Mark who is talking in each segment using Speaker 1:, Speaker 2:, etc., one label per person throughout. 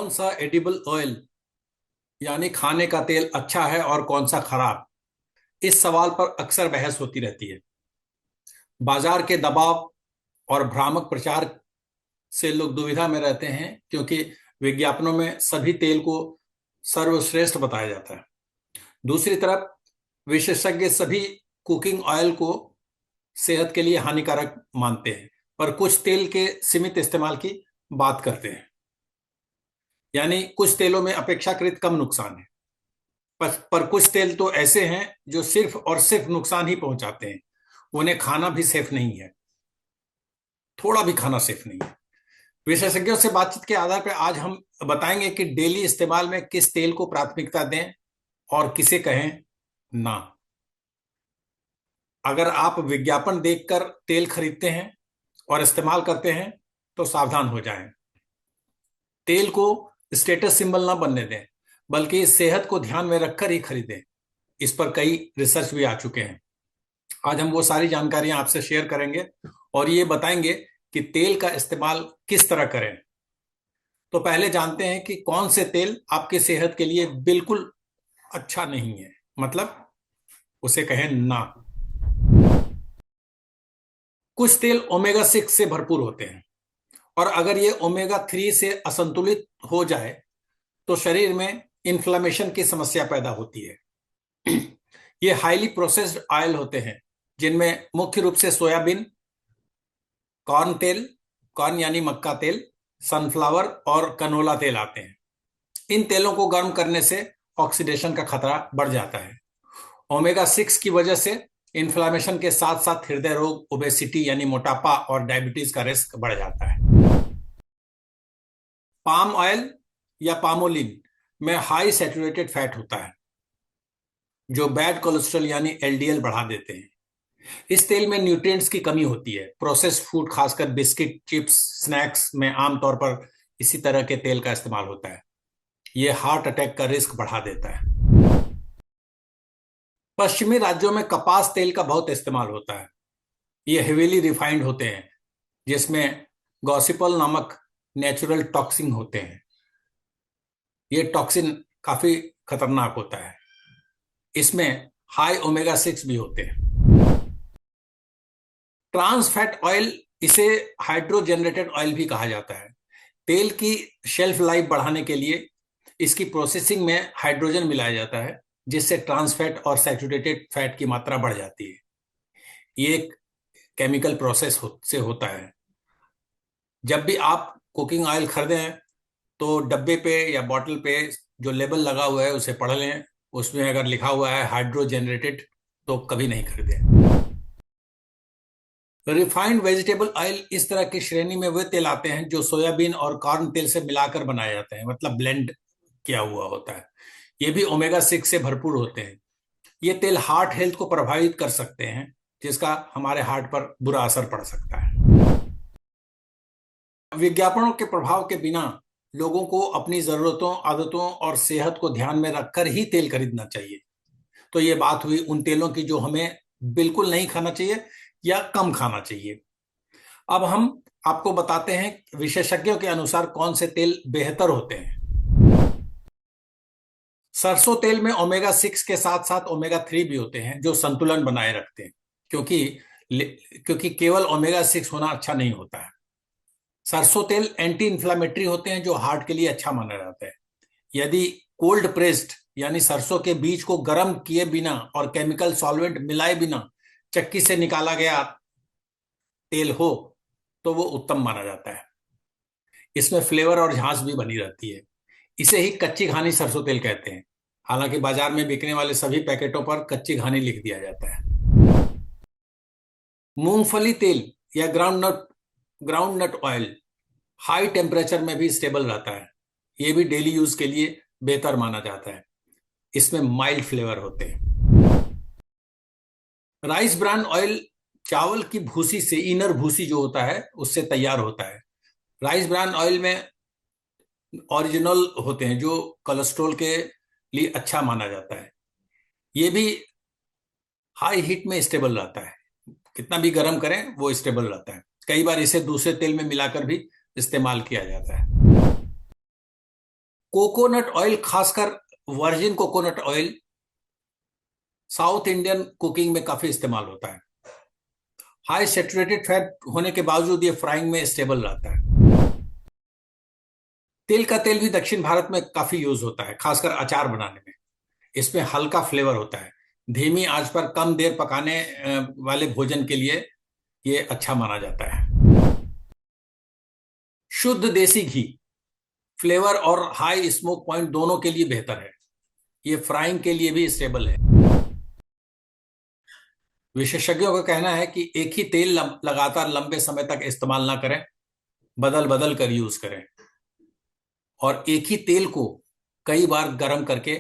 Speaker 1: कौन सा edible oil यानी खाने का तेल अच्छा है और कौन सा खराब? इस सवाल पर अक्सर बहस होती रहती है। बाजार के दबाव और भ्रामक प्रचार से लोग दुविधा में रहते हैं, क्योंकि विज्ञापनों में सभी तेल को सर्वश्रेष्ठ बताया जाता है। दूसरी तरफ विशेषज्ञ सभी कुकिंग ऑयल को सेहत के लिए हानिकारक मानते हैं, पर कुछ तेल के सीमित इस्तेमाल की बात करते हैं। यानी कुछ तेलों में अपेक्षाकृत कम नुकसान है, पर कुछ तेल तो ऐसे हैं जो सिर्फ और सिर्फ नुकसान ही पहुंचाते हैं। उन्हें खाना भी सेफ नहीं है, थोड़ा भी खाना सेफ नहीं है। विशेषज्ञों से बातचीत के आधार पर आज हम बताएंगे कि डेली इस्तेमाल में किस तेल को प्राथमिकता दें और किसे कहें ना। अगर आप विज्ञापन देखकर तेल खरीदते हैं और इस्तेमाल करते हैं तो सावधान हो जाएं। तेल को स्टेटस सिंबल ना बनने दें, बल्कि सेहत को ध्यान में रखकर ही खरीदें। इस पर कई रिसर्च भी आ चुके हैं। आज हम वो सारी जानकारियां आपसे शेयर करेंगे और ये बताएंगे कि तेल का इस्तेमाल किस तरह करें। तो पहले जानते हैं कि कौन से तेल आपकी सेहत के लिए बिल्कुल अच्छा नहीं है, मतलब उसे कहें ना। कुछ तेल ओमेगा 6 से भरपूर होते हैं, और अगर ये ओमेगा 3 से असंतुलित हो जाए तो शरीर में इन्फ्लेमेशन की समस्या पैदा होती है। ये हाईली प्रोसेस्ड ऑयल होते हैं, जिनमें मुख्य रूप से सोयाबीन, कॉर्न तेल, कॉर्न यानी मक्का तेल, सनफ्लावर और कनोला तेल आते हैं। इन तेलों को गर्म करने से ऑक्सीडेशन का खतरा बढ़ जाता है। ओमेगा 6 की वजह से इन्फ्लेमेशन के साथ साथ हृदय रोग, ओबेसिटी यानी मोटापा और डायबिटीज का रिस्क बढ़ जाता है। पाम ऑयल या पामोलिन में हाई सैचुरेटेड फैट होता है, जो बैड कोलेस्ट्रॉल यानी एलडीएल बढ़ा देते हैं। इस तेल में न्यूट्रिएंट्स की कमी होती है। प्रोसेस्ड फूड, खासकर बिस्किट, चिप्स, स्नैक्स में आमतौर पर इसी तरह के तेल का इस्तेमाल होता है। यह हार्ट अटैक का रिस्क बढ़ा देता है। पश्चिमी राज्यों में कपास तेल का बहुत इस्तेमाल होता है। ये हेवीली रिफाइंड होते हैं, जिसमें गॉसिपल नामक नेचुरल टॉक्सिन होते हैं। ये टॉक्सिन काफी खतरनाक होता है। इसमें हाई ओमेगा 6 भी होते हैं। ट्रांस फैट ऑयल, इसे हाइड्रोजनरेटेड ऑयल भी कहा जाता है। तेल की शेल्फ लाइफ बढ़ाने के लिए इसकी प्रोसेसिंग में हाइड्रोजन मिलाया जाता है, जिससे ट्रांस फैट और सैचुरेटेड फैट की मात्रा बढ़ जाती है। ये एक केमिकल प्रोसेस से होता है। जब भी आप कुकिंग ऑयल खरीदें तो डब्बे पे या बॉटल पे जो लेबल लगा हुआ है उसे पढ़ लें। उसमें अगर लिखा हुआ है हाइड्रोजनरेटेड तो कभी नहीं खरीदें। रिफाइंड वेजिटेबल ऑयल, इस तरह की श्रेणी में वे तेल आते हैं जो सोयाबीन और कॉर्न तेल से मिलाकर बनाए जाते हैं, मतलब ब्लेंड किया हुआ होता है। ये भी ओमेगा 6 से भरपूर होते हैं। ये तेल हार्ट हेल्थ को प्रभावित कर सकते हैं, जिसका हमारे हार्ट पर बुरा असर पड़ सकता है। विज्ञापनों के प्रभाव के बिना लोगों को अपनी जरूरतों, आदतों और सेहत को ध्यान में रखकर ही तेल खरीदना चाहिए। तो ये बात हुई उन तेलों की जो हमें बिल्कुल नहीं खाना चाहिए या कम खाना चाहिए। अब हम आपको बताते हैं विशेषज्ञों के अनुसार कौन से तेल बेहतर होते हैं। सरसों तेल में ओमेगा 6 के साथ साथ ओमेगा 3 भी होते हैं, जो संतुलन बनाए रखते हैं, क्योंकि क्योंकि केवल ओमेगा 6 होना अच्छा नहीं होता है। सरसों तेल एंटी इंफ्लेमेटरी होते हैं, जो हार्ट के लिए अच्छा माना जाता है। यदि कोल्ड प्रेस्ड यानी सरसों के बीज को गर्म किए बिना और केमिकल सॉल्वेंट मिलाए बिना चक्की से निकाला गया तेल हो तो वो उत्तम माना जाता है। इसमें फ्लेवर और झांस भी बनी रहती है। इसे ही कच्ची घानी सरसों तेल कहते हैं। हालांकि बाजार में बिकने वाले सभी पैकेटों पर कच्ची घानी लिख दिया जाता है। मूंगफली तेल या groundnut oil high temperature में भी स्टेबल रहता है। यह भी डेली यूज के लिए बेहतर माना जाता है। इसमें माइल्ड फ्लेवर होते हैं। राइस ब्रान ऑयल चावल की भूसी से, इनर भूसी जो होता है उससे तैयार होता है। राइस ब्रान ऑयल में ओरिजिनल होते हैं, जो कोलेस्ट्रॉल के लिए अच्छा माना जाता है। ये भी हाई हीट में स्टेबल रहता है। कितना भी गर्म करें वो स्टेबल रहता है। कई बार इसे दूसरे तेल में मिलाकर भी इस्तेमाल किया जाता है। कोकोनट ऑयल, खासकर virgin coconut oil, south Indian cooking में काफी इस्तेमाल होता है। हाई सेचुरेटेड फैट होने के बावजूद ये फ्राइंग में स्टेबल रहता है। तिल का तेल भी दक्षिण भारत में काफी यूज होता है, खासकर अचार बनाने में। इसमें हल्का फ्लेवर होता है। धीमी आंच पर कम देर पकाने वाले भोजन के लिए ये अच्छा माना जाता है। शुद्ध देसी घी फ्लेवर और हाई स्मोक पॉइंट दोनों के लिए बेहतर है। ये फ्राइंग के लिए भी स्टेबल है। विशेषज्ञों का कहना है कि एक ही तेल लगातार लंबे समय तक इस्तेमाल ना करें, बदल बदल कर यूज करें। और एक ही तेल को कई बार गर्म करके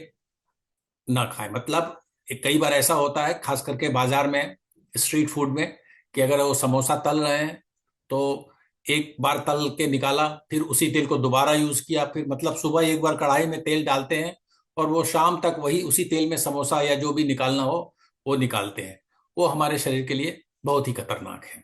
Speaker 1: ना खाएं। मतलब कई बार ऐसा होता है, खास करके बाजार में, स्ट्रीट फूड में, कि अगर वो समोसा तल रहे हैं तो एक बार तल के निकाला, फिर उसी तेल को दोबारा यूज किया, फिर मतलब सुबह एक बार कढ़ाई में तेल डालते हैं और वो शाम तक वही उसी तेल में समोसा या जो भी निकालना हो वो निकालते हैं। वो हमारे शरीर के लिए बहुत ही खतरनाक है।